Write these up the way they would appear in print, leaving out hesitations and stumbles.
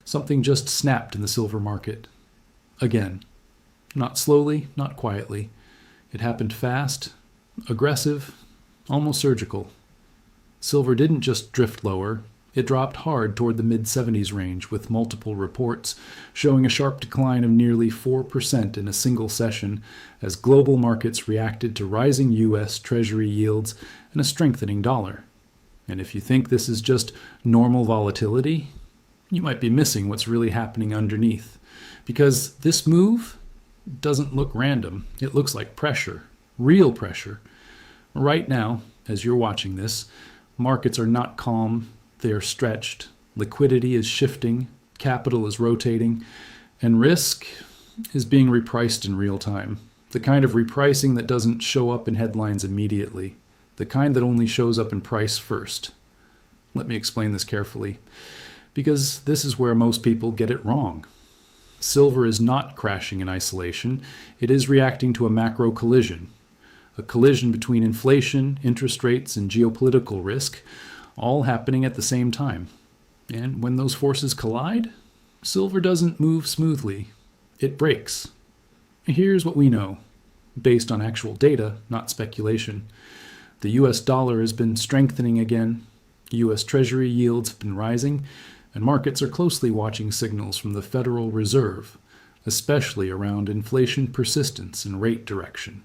Something just snapped in the silver market. Again. Not slowly, not quietly. It happened fast, aggressive, almost surgical. Silver didn't just drift lower. It dropped hard toward the mid-70s range, with multiple reports showing a sharp decline of nearly 4% in a single session as global markets reacted to rising U.S. Treasury yields and a strengthening dollar. And if you think this is just normal volatility, you might be missing what's really happening underneath. Because this move doesn't look random. It looks like pressure, real pressure. Right now, as you're watching this, markets are not calm. They are stretched, liquidity is shifting, capital is rotating, and risk is being repriced in real time. The kind of repricing that doesn't show up in headlines immediately, the kind that only shows up in price first. Let me explain this carefully, because this is where most people get it wrong. Silver is not crashing in isolation. It is reacting to a macro collision, a collision between inflation, interest rates, and geopolitical risk, all happening at the same time. And when those forces collide, silver doesn't move smoothly. It breaks. Here's what we know, based on actual data, not speculation. The US dollar has been strengthening again, US Treasury yields have been rising, and markets are closely watching signals from the Federal Reserve, especially around inflation persistence and rate direction.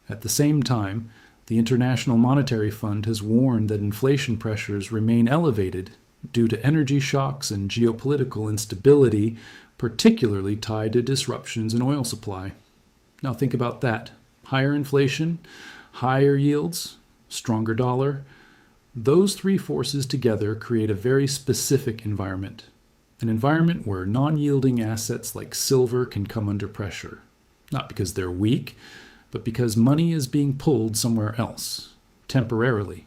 At the same time, the International Monetary Fund has warned that inflation pressures remain elevated due to energy shocks and geopolitical instability, particularly tied to disruptions in oil supply. Now think about that. Higher inflation, higher yields, stronger dollar. Those three forces together create a very specific environment. An environment where non-yielding assets like silver can come under pressure. Not because they're weak, but because money is being pulled somewhere else, temporarily.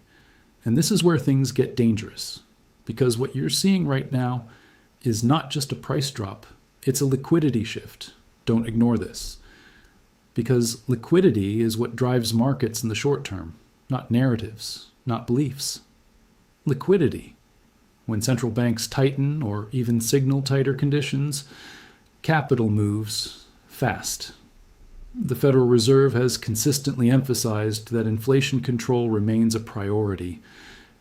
And this is where things get dangerous. Because what you're seeing right now is not just a price drop, it's a liquidity shift. Don't ignore this. Because liquidity is what drives markets in the short term, not narratives, not beliefs. Liquidity. When central banks tighten or even signal tighter conditions, capital moves fast. The Federal Reserve has consistently emphasized that inflation control remains a priority.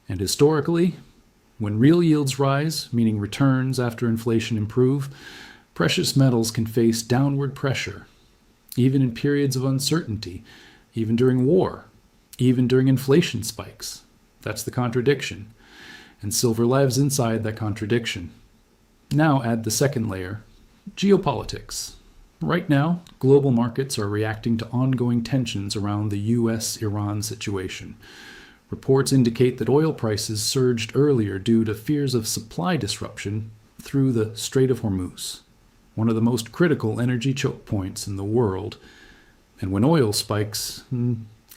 And historically, when real yields rise, meaning returns after inflation improve, precious metals can face downward pressure, even in periods of uncertainty, even during war, even during inflation spikes. That's the contradiction. And silver lives inside that contradiction. Now add the second layer, geopolitics. Right now, global markets are reacting to ongoing tensions around the U.S.-Iran situation. Reports indicate that oil prices surged earlier due to fears of supply disruption through the Strait of Hormuz, one of the most critical energy choke points in the world. And when oil spikes,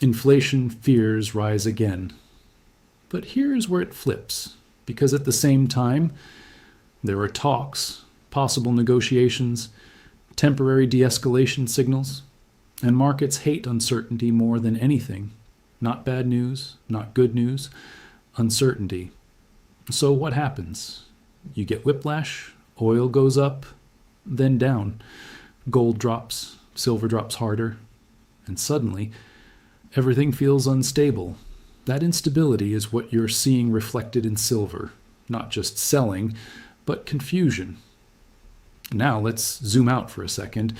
inflation fears rise again. But here's where it flips, because at the same time, there are talks, possible negotiations, temporary de-escalation signals, and markets hate uncertainty more than anything. Not bad news, not good news, uncertainty. So what happens? You get whiplash, oil goes up, then down. Gold drops, silver drops harder, and suddenly everything feels unstable. That instability is what you're seeing reflected in silver, not just selling, but confusion. Now let's zoom out for a second,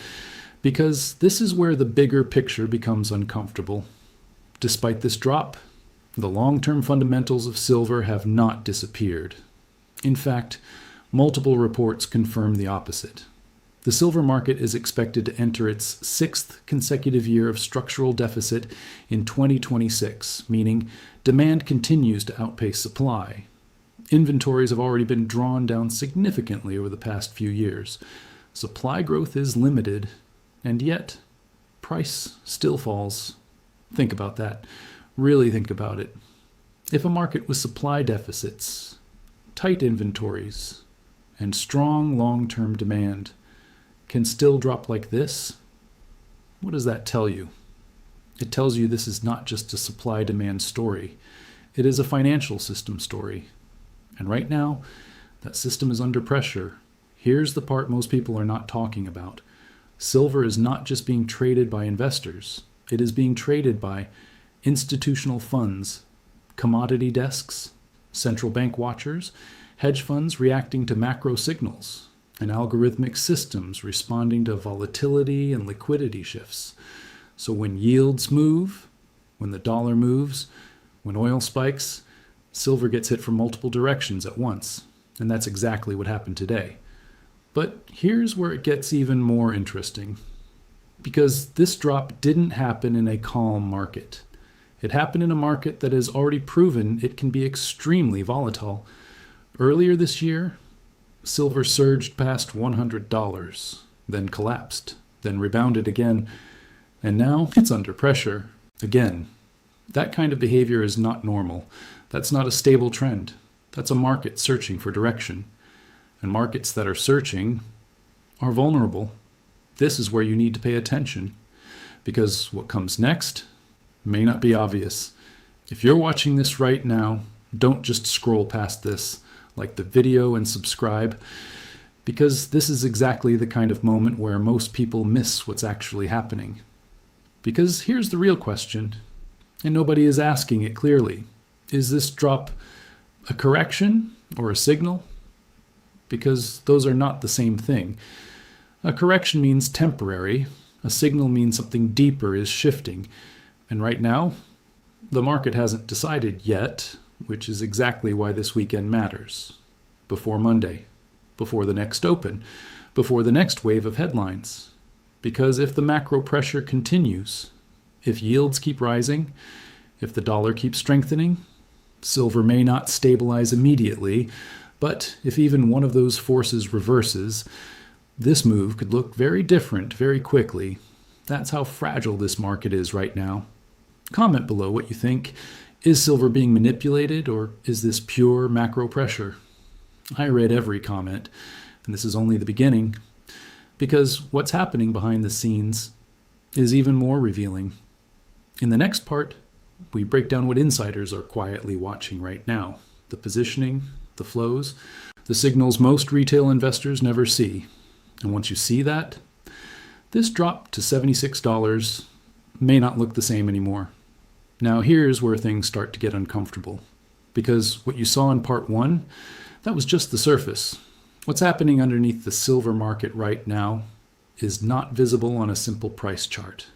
because this is where the bigger picture becomes uncomfortable. Despite this drop, the long-term fundamentals of silver have not disappeared. In fact, multiple reports confirm the opposite. The silver market is expected to enter its sixth consecutive year of structural deficit in 2026, meaning demand continues to outpace supply. Inventories have already been drawn down significantly over the past few years. Supply growth is limited, and yet price still falls. Think about that. Really think about it. If a market with supply deficits, tight inventories, and strong long-term demand can still drop like this, what does that tell you? It tells you this is not just a supply-demand story. It is a financial system story. And right now, that system is under pressure, Here's the part most people are not talking about. Silver is not just being traded by investors. It is being traded by institutional funds, commodity desks, central bank watchers, hedge funds reacting to macro signals, and algorithmic systems responding to volatility and liquidity shifts. So when yields move, when the dollar moves, when oil spikes, silver gets hit from multiple directions at once. And that's exactly what happened today. But here's where it gets even more interesting. Because this drop didn't happen in a calm market. It happened in a market that has already proven it can be extremely volatile. Earlier this year, silver surged past $100, then collapsed, then rebounded again, and now it's under pressure again. That kind of behavior is not normal. That's not a stable trend. That's a market searching for direction. And markets that are searching are vulnerable. This is where you need to pay attention, because what comes next may not be obvious. If you're watching this right now, don't just scroll past this. Like the video and subscribe, because this is exactly the kind of moment where most people miss what's actually happening. Because here's the real question, and nobody is asking it clearly. Is this drop a correction or a signal? Because those are not the same thing. A correction means temporary. A signal means something deeper is shifting. And right now, the market hasn't decided yet, which is exactly why this weekend matters. Before Monday, before the next open, before the next wave of headlines. Because if the macro pressure continues, if yields keep rising, if the dollar keeps strengthening, silver may not stabilize immediately, but if even one of those forces reverses, this move could look very different very quickly. That's how fragile this market is right now. Comment below what you think. Is silver being manipulated, or is this pure macro pressure? I read every comment, and this is only the beginning, because what's happening behind the scenes is even more revealing. In the next part, we break down what insiders are quietly watching right now. The positioning, the flows, the signals most retail investors never see. And once you see that, this drop to $76 may not look the same anymore. Now here's where things start to get uncomfortable, because what you saw in part one, that was just the surface. What's happening underneath the silver market right now is not visible on a simple price chart.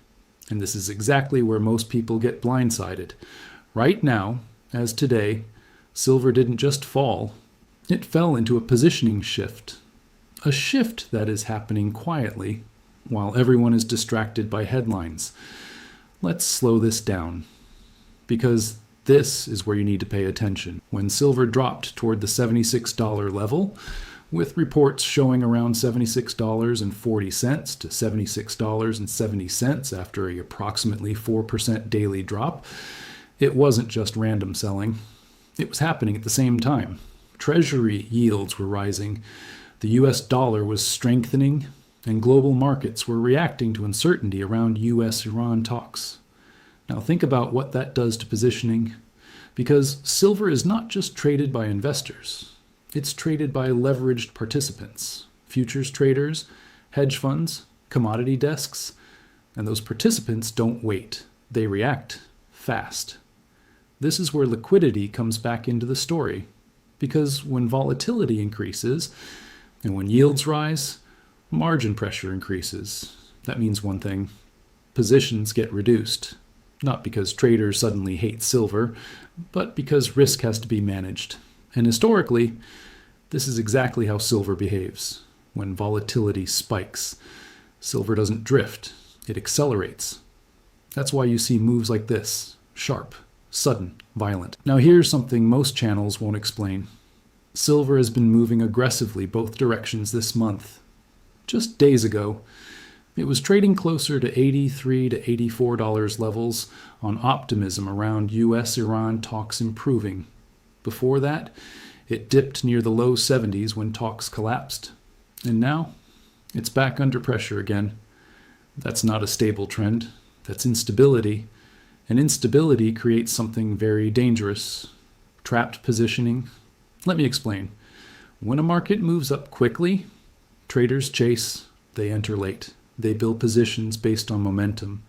And this is exactly where most people get blindsided. Right now, as today, silver didn't just fall, it fell into a positioning shift. A shift that is happening quietly while everyone is distracted by headlines. Let's slow this down, because this is where you need to pay attention. When silver dropped toward the $76 level, with reports showing around $76.40 to $76.70 after an approximately 4% daily drop, it wasn't just random selling. It was happening at the same time. Treasury yields were rising, the US dollar was strengthening, and global markets were reacting to uncertainty around US-Iran talks. Now think about what that does to positioning, because silver is not just traded by investors. It's traded by leveraged participants, futures traders, hedge funds, commodity desks, and those participants don't wait. They react fast. This is where liquidity comes back into the story, because when volatility increases and when yields rise, margin pressure increases. That means one thing: positions get reduced. Not because traders suddenly hate silver, but because risk has to be managed. And historically, this is exactly how silver behaves. When volatility spikes, silver doesn't drift, it accelerates. That's why you see moves like this: sharp, sudden, violent. Now here's something most channels won't explain. Silver has been moving aggressively both directions this month. Just days ago, it was trading closer to $83 to $84 levels on optimism around US-Iran talks improving. Before that, it dipped near the low 70s when talks collapsed. And now, it's back under pressure again. That's not a stable trend. That's instability. And instability creates something very dangerous: trapped positioning. Let me explain. When a market moves up quickly, Traders chase, they enter late. They build positions based on momentum.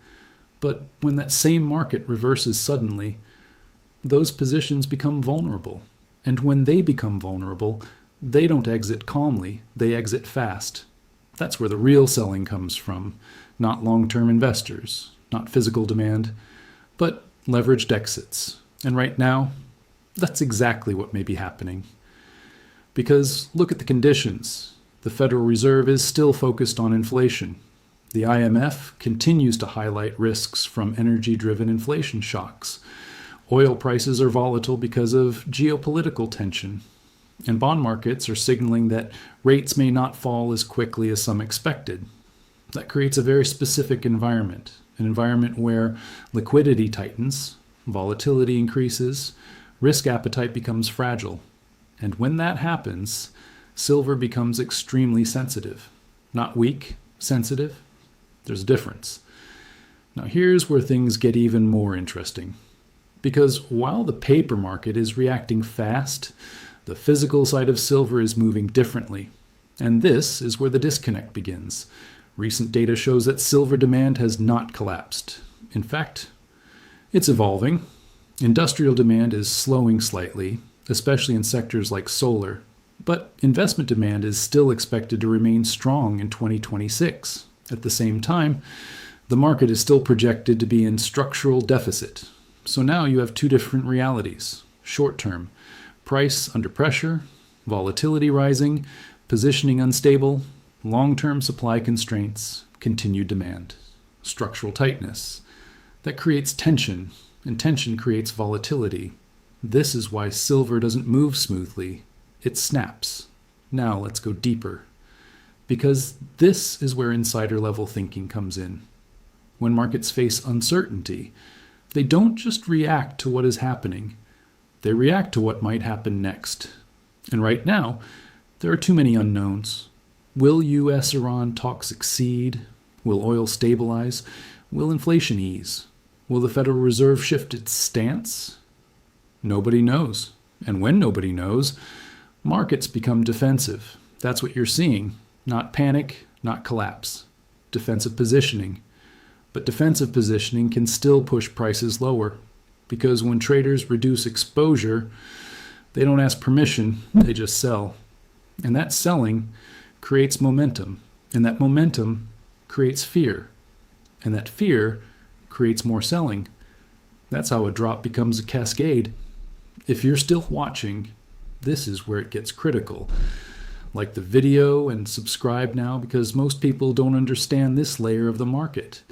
But when that same market reverses suddenly, those positions become vulnerable. And when they become vulnerable, they don't exit calmly, they exit fast. That's where the real selling comes from, not long-term investors, not physical demand, but leveraged exits. And right now, that's exactly what may be happening. Because look at the conditions. The Federal Reserve is still focused on inflation. The IMF continues to highlight risks from energy-driven inflation shocks. Oil prices are volatile because of geopolitical tension. And bond markets are signaling that rates may not fall as quickly as some expected. That creates a very specific environment, an environment where liquidity tightens, volatility increases, risk appetite becomes fragile. And when that happens, silver becomes extremely sensitive. Not weak, sensitive. There's a difference. Now here's where things get even more interesting. Because while the paper market is reacting fast, the physical side of silver is moving differently. And this is where the disconnect begins. Recent data shows that silver demand has not collapsed. In fact, it's evolving. Industrial demand is slowing slightly, especially in sectors like solar. But investment demand is still expected to remain strong in 2026. At the same time, the market is still projected to be in structural deficit. So now you have two different realities. Short term, price under pressure, volatility rising, positioning unstable, long-term supply constraints, continued demand, structural tightness. That creates tension, and tension creates volatility. This is why silver doesn't move smoothly. It snaps. Now let's go deeper. Because this is where insider-level thinking comes in. When markets face uncertainty, they don't just react to what is happening. They react to what might happen next. And right now, there are too many unknowns. Will U.S.-Iran talks succeed? Will oil stabilize? Will inflation ease? Will the Federal Reserve shift its stance? Nobody knows. And when nobody knows, markets become defensive. That's what you're seeing. Not panic, not collapse. Defensive positioning. But defensive positioning can still push prices lower. Because when traders reduce exposure, they don't ask permission, they just sell. And that selling creates momentum. And that momentum creates fear. And that fear creates more selling. That's how a drop becomes a cascade. If you're still watching, this is where it gets critical. Like the video and subscribe now, because most people don't understand this layer of the market.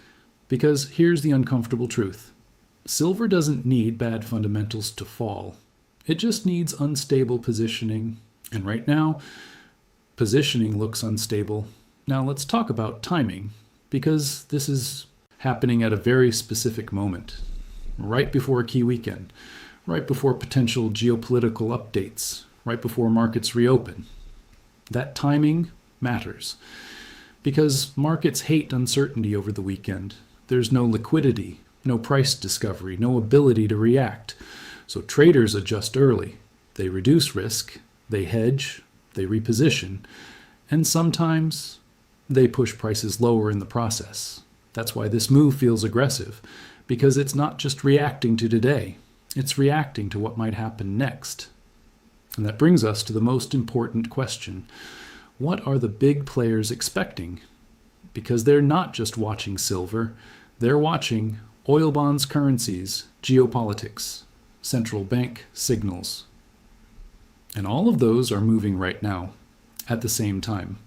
Because here's the uncomfortable truth. Silver doesn't need bad fundamentals to fall. It just needs unstable positioning. And right now, positioning looks unstable. Now let's talk about timing, because this is happening at a very specific moment. Right before a key weekend. Right before potential geopolitical updates. Right before markets reopen. That timing matters. Because markets hate uncertainty over the weekend. There's no liquidity, no price discovery, no ability to react. So traders adjust early. They reduce risk, they hedge, they reposition, and sometimes they push prices lower in the process. That's why this move feels aggressive, because it's not just reacting to today, it's reacting to what might happen next. And that brings us to the most important question. What are the big players expecting? Because they're not just watching silver, they're watching oil bonds, currencies, geopolitics, central bank signals. And all of those are moving right now, at the same time.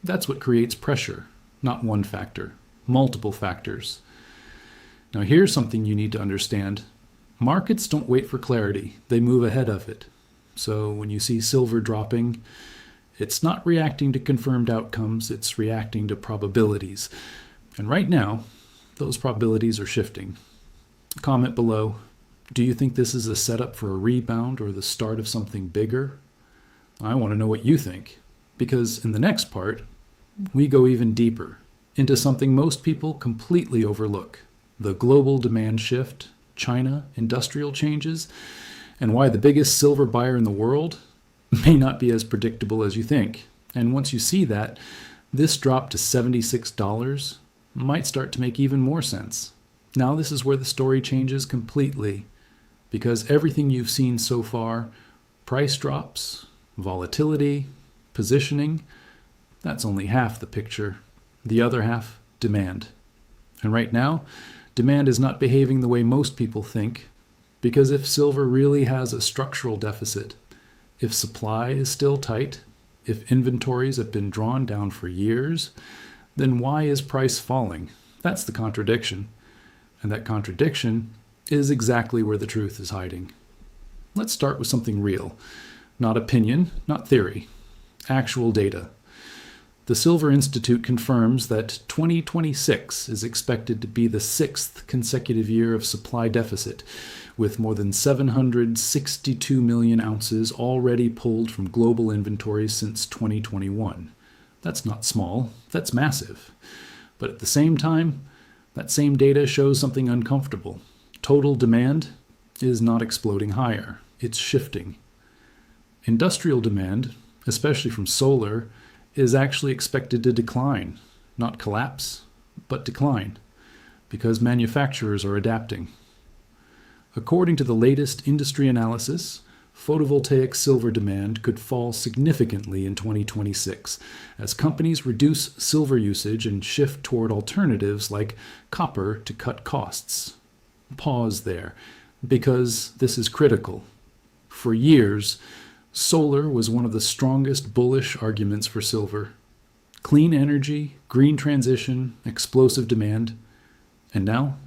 That's what creates pressure, not one factor, multiple factors. Now here's something you need to understand. Markets don't wait for clarity, they move ahead of it. So when you see silver dropping, it's not reacting to confirmed outcomes, it's reacting to probabilities. And right now, those probabilities are shifting. Comment below, do you think this is a setup for a rebound or the start of something bigger? I want to know what you think, because in the next part, we go even deeper into something most people completely overlook, the global demand shift, China, industrial changes, and why the biggest silver buyer in the world may not be as predictable as you think. And once you see that, This drop to $76 might start to make even more sense. Now this is where the story changes completely, because everything you've seen so far, price drops, volatility, positioning, that's only half the picture. The other half, demand. And right now, demand is not behaving the way most people think, because if silver really has a structural deficit, if supply is still tight, if inventories have been drawn down for years, then why is price falling? That's the contradiction. And that contradiction is exactly where the truth is hiding. Let's start with something real. Not opinion, not theory. Actual data. The Silver Institute confirms that 2026 is expected to be the 6th consecutive year of supply deficit, with more than 762 million ounces already pulled from global inventories since 2021. That's not small, that's massive. But at the same time, that same data shows something uncomfortable. Total demand is not exploding higher, it's shifting. Industrial demand, especially from solar, is actually expected to decline, not collapse, but decline, because manufacturers are adapting. According to the latest industry analysis, photovoltaic silver demand could fall significantly in 2026 as companies reduce silver usage and shift toward alternatives like copper to cut costs. Pause there, because this is critical. For years, solar was one of the strongest bullish arguments for silver. Clean energy, green transition, explosive demand. And now,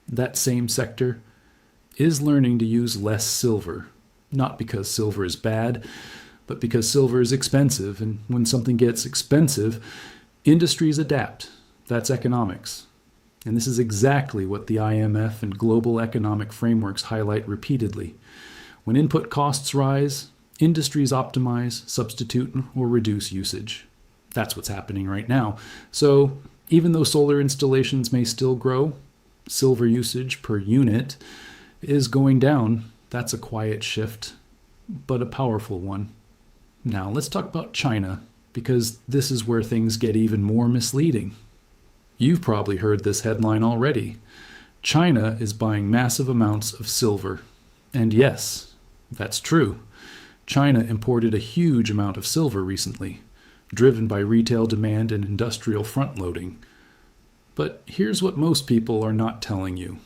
that same sector is learning to use less silver. Not because silver is bad, but because silver is expensive. And when something gets expensive, industries adapt. That's economics. And this is exactly what the IMF and global economic frameworks highlight repeatedly. When input costs rise, industries optimize, substitute, or reduce usage. That's what's happening right now. So even though solar installations may still grow, silver usage per unit is going down. That's a quiet shift, but a powerful one. Now let's talk about China, because this is where things get even more misleading. You've probably heard this headline already. China is buying massive amounts of silver. And yes, that's true. China imported a huge amount of silver recently, driven by retail demand and industrial front-loading. But here's what most people are not telling you.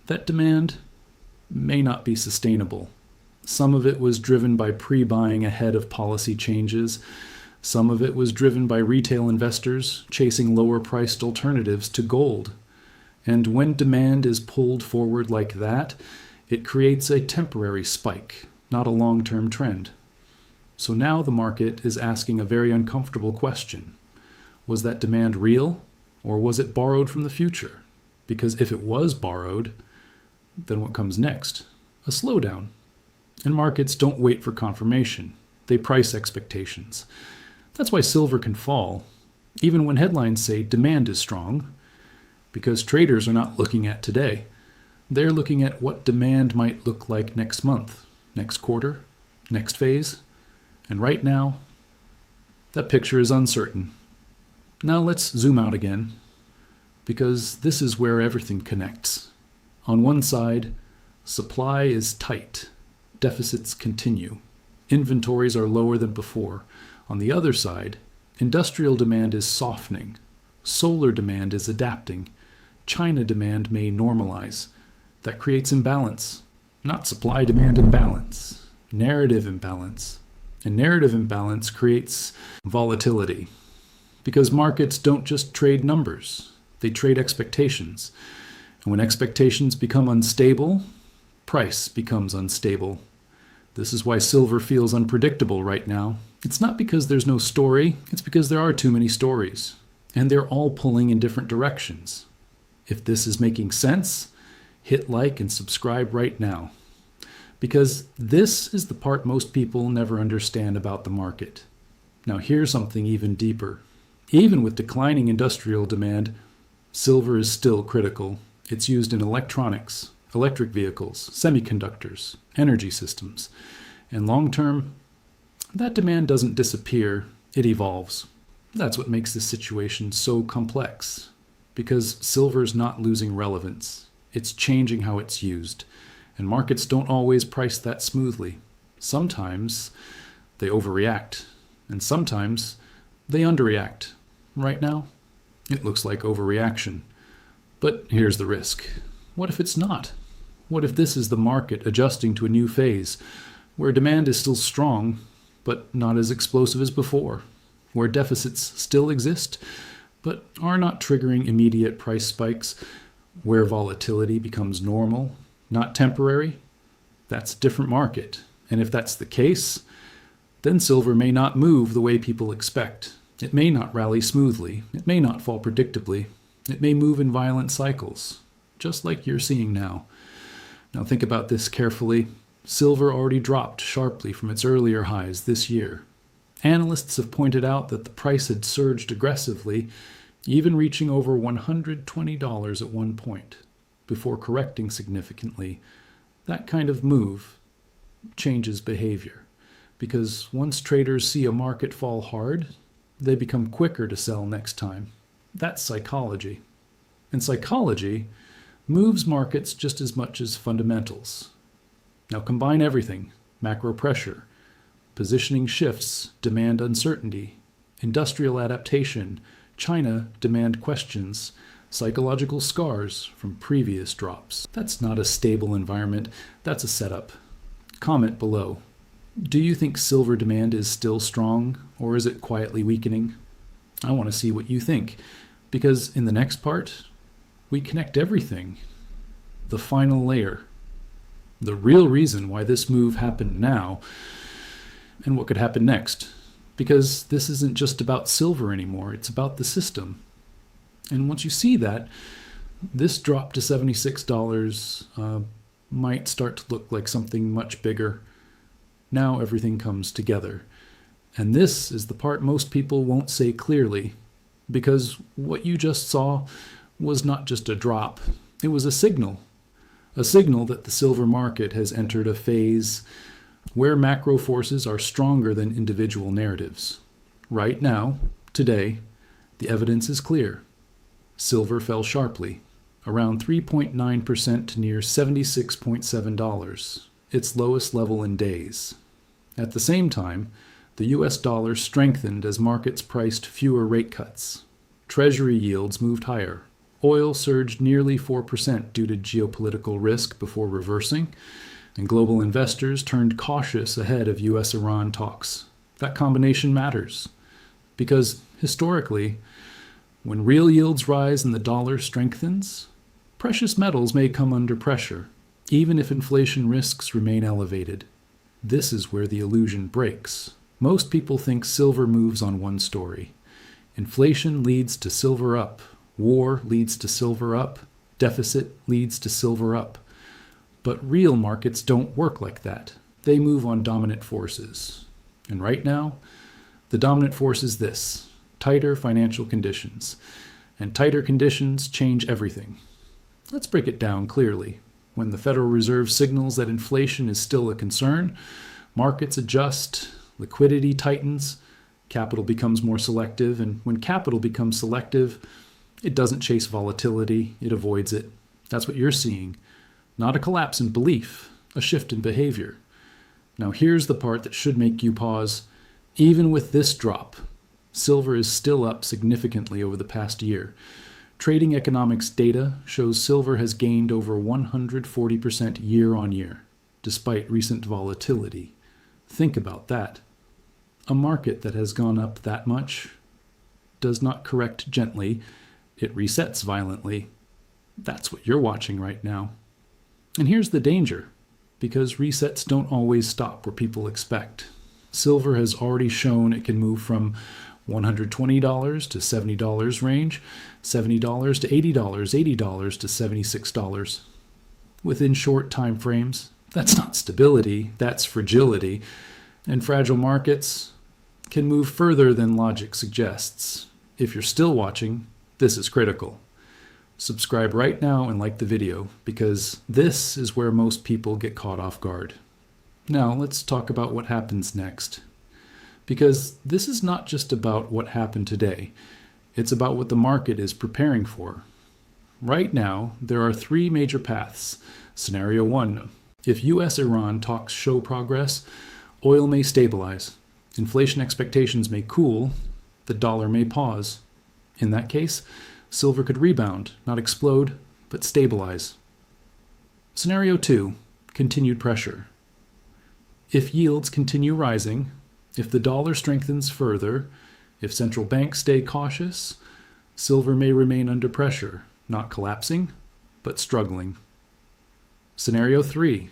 That demand may not be sustainable. Some of it was driven by pre-buying ahead of policy changes. Some of it was driven by retail investors chasing lower-priced alternatives to gold. And when demand is pulled forward like that, it creates a temporary spike, not a long-term trend. So now the market is asking a very uncomfortable question. Was that demand real, or was it borrowed from the future? Because if it was borrowed, then what comes next? A slowdown. And markets don't wait for confirmation. They price expectations. That's why silver can fall, even when headlines say demand is strong, because traders are not looking at today. They're looking at what demand might look like next month, next quarter, next phase. And right now, that picture is uncertain. Now let's zoom out again, because this is where everything connects. On one side, supply is tight. Deficits continue. Inventories are lower than before. On the other side, industrial demand is softening. Solar demand is adapting. China demand may normalize. That creates imbalance. Not supply-demand imbalance. Narrative imbalance. And narrative imbalance creates volatility. Because markets don't just trade numbers. They trade expectations. And when expectations become unstable, price becomes unstable. This is why silver feels unpredictable right now. It's not because there's no story, it's because there are too many stories. And they're all pulling in different directions. If this is making sense, hit like and subscribe right now. Because this is the part most people never understand about the market. Now here's something even deeper. Even with declining industrial demand, silver is still critical. It's used in electronics, electric vehicles, semiconductors, energy systems. And long term, that demand doesn't disappear, it evolves. That's what makes this situation so complex, because silver's not losing relevance. It's changing how it's used, and markets don't always price that smoothly. Sometimes they overreact, and sometimes they underreact. Right now, it looks like overreaction. But here's the risk. What if it's not? What if this is the market adjusting to a new phase, where demand is still strong, but not as explosive as before, where deficits still exist, but are not triggering immediate price spikes, where volatility becomes normal, not temporary? That's a different market. And if that's the case, then silver may not move the way people expect. It may not rally smoothly. It may not fall predictably. It may move in violent cycles, just like you're seeing now. Now think about this carefully. Silver already dropped sharply from its earlier highs this year. Analysts have pointed out that the price had surged aggressively, even reaching over $120 at one point, before correcting significantly. That kind of move changes behavior, because once traders see a market fall hard, they become quicker to sell next time. That's psychology. And psychology moves markets just as much as fundamentals. Now combine everything: macro pressure, positioning shifts, demand uncertainty, industrial adaptation, China demand questions, psychological scars from previous drops. That's not a stable environment, that's a setup. Comment below. Do you think silver demand is still strong, or is it quietly weakening? I want to see what you think, because in the next part, we connect everything. The final layer. The real reason why this move happened now, and what could happen next. Because this isn't just about silver anymore, it's about the system. And once you see that, this drop to $76 might start to look like something much bigger. Now everything comes together. And this is the part most people won't say clearly, because what you just saw was not just a drop, it was a signal that the silver market has entered a phase where macro forces are stronger than individual narratives. Right now, today, the evidence is clear. Silver fell sharply, around 3.9% to near $76.7, its lowest level in days. At the same time, the US dollar strengthened as markets priced fewer rate cuts. Treasury yields moved higher. Oil surged nearly 4% due to geopolitical risk before reversing, and global investors turned cautious ahead of US-Iran talks. That combination matters, because historically, when real yields rise and the dollar strengthens, precious metals may come under pressure, even if inflation risks remain elevated. This is where the illusion breaks. Most people think silver moves on one story. Inflation leads to silver up. War leads to silver up. Deficit leads to silver up. But real markets don't work like that. They move on dominant forces. And right now, the dominant force is this: tighter financial conditions. And tighter conditions change everything. Let's break it down clearly. When the Federal Reserve signals that inflation is still a concern, markets adjust, liquidity tightens, capital becomes more selective, and when capital becomes selective, it doesn't chase volatility, it avoids it. That's what you're seeing. Not a collapse in belief, a shift in behavior. Now here's the part that should make you pause. Even with this drop, silver is still up significantly over the past year. Trading economics data shows silver has gained over 140% year on year, despite recent volatility. Think about that. A market that has gone up that much does not correct gently, it resets violently. That's what you're watching right now. And here's the danger, because resets don't always stop where people expect. Silver has already shown it can move from $120 to $70 range, $70 to $80, $80 to $76. Within short time frames, that's not stability, that's fragility. And fragile markets can move further than logic suggests. If you're still watching, this is critical. Subscribe right now and like the video, because this is where most people get caught off guard. Now let's talk about what happens next. Because this is not just about what happened today. It's about what the market is preparing for. Right now, there are three major paths. Scenario 1. If US-Iran talks show progress, oil may stabilize. Inflation expectations may cool. The dollar may pause. In that case, silver could rebound, not explode, but stabilize. Scenario 2. Continued pressure. If yields continue rising, if the dollar strengthens further, if central banks stay cautious, silver may remain under pressure, not collapsing, but struggling. Scenario 3.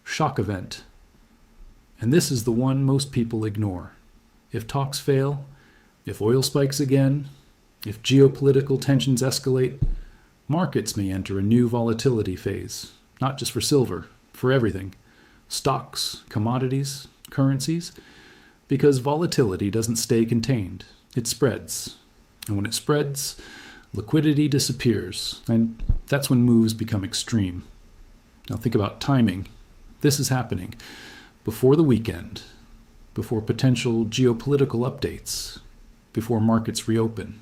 Shock event. And this is the one most people ignore. If talks fail, if oil spikes again, if geopolitical tensions escalate, markets may enter a new volatility phase, not just for silver, for everything. Stocks, commodities, currencies, because volatility doesn't stay contained. It spreads. And when it spreads, liquidity disappears, and that's when moves become extreme. Now think about timing. This is happening before the weekend, before potential geopolitical updates, before markets reopen.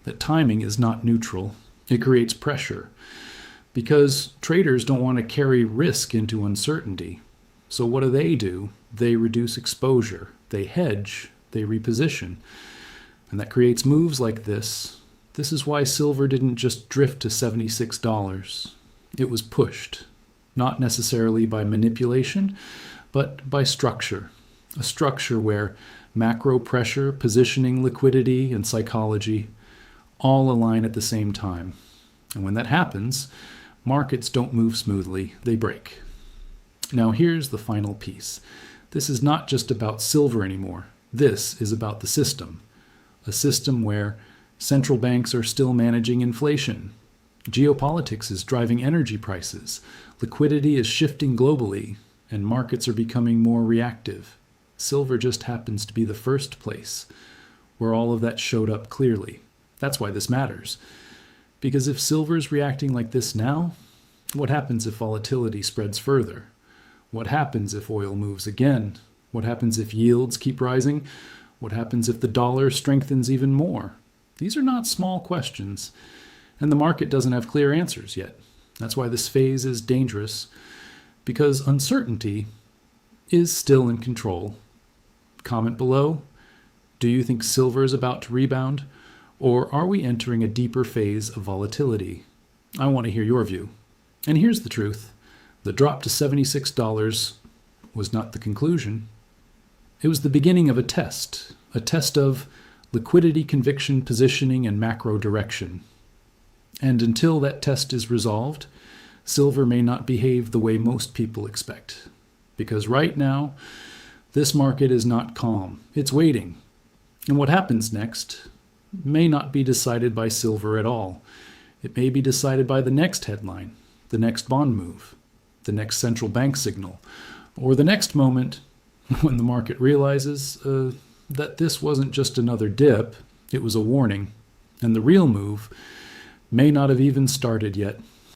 That timing is not neutral. It creates pressure because traders don't want to carry risk into uncertainty. So what do? They reduce exposure. They hedge. They reposition. And that creates moves like this. This is why silver didn't just drift to $76. It was pushed, not necessarily by manipulation, but by structure. A structure where macro pressure, positioning, liquidity, and psychology all align at the same time. And when that happens, markets don't move smoothly, they break. Now here's the final piece. This is not just about silver anymore. This is about the system. A system where central banks are still managing inflation. Geopolitics is driving energy prices. Liquidity is shifting globally, and markets are becoming more reactive. Silver just happens to be the first place where all of that showed up clearly. That's why this matters. Because if silver is reacting like this now, what happens if volatility spreads further? What happens if oil moves again? What happens if yields keep rising? What happens if the dollar strengthens even more? These are not small questions, and the market doesn't have clear answers yet. That's why this phase is dangerous, because uncertainty is still in control. Comment below. Do you think silver is about to rebound, or are we entering a deeper phase of volatility? I want to hear your view. And here's the truth. The drop to $76 was not the conclusion. It was the beginning of a test of liquidity, conviction, positioning, and macro direction. And until that test is resolved, silver may not behave the way most people expect. Because right now, this market is not calm. It's waiting. And what happens next may not be decided by silver at all. It may be decided by the next headline, the next bond move, the next central bank signal, or the next moment when the market realizes that this wasn't just another dip, it was a warning, and the real move may not have even started yet.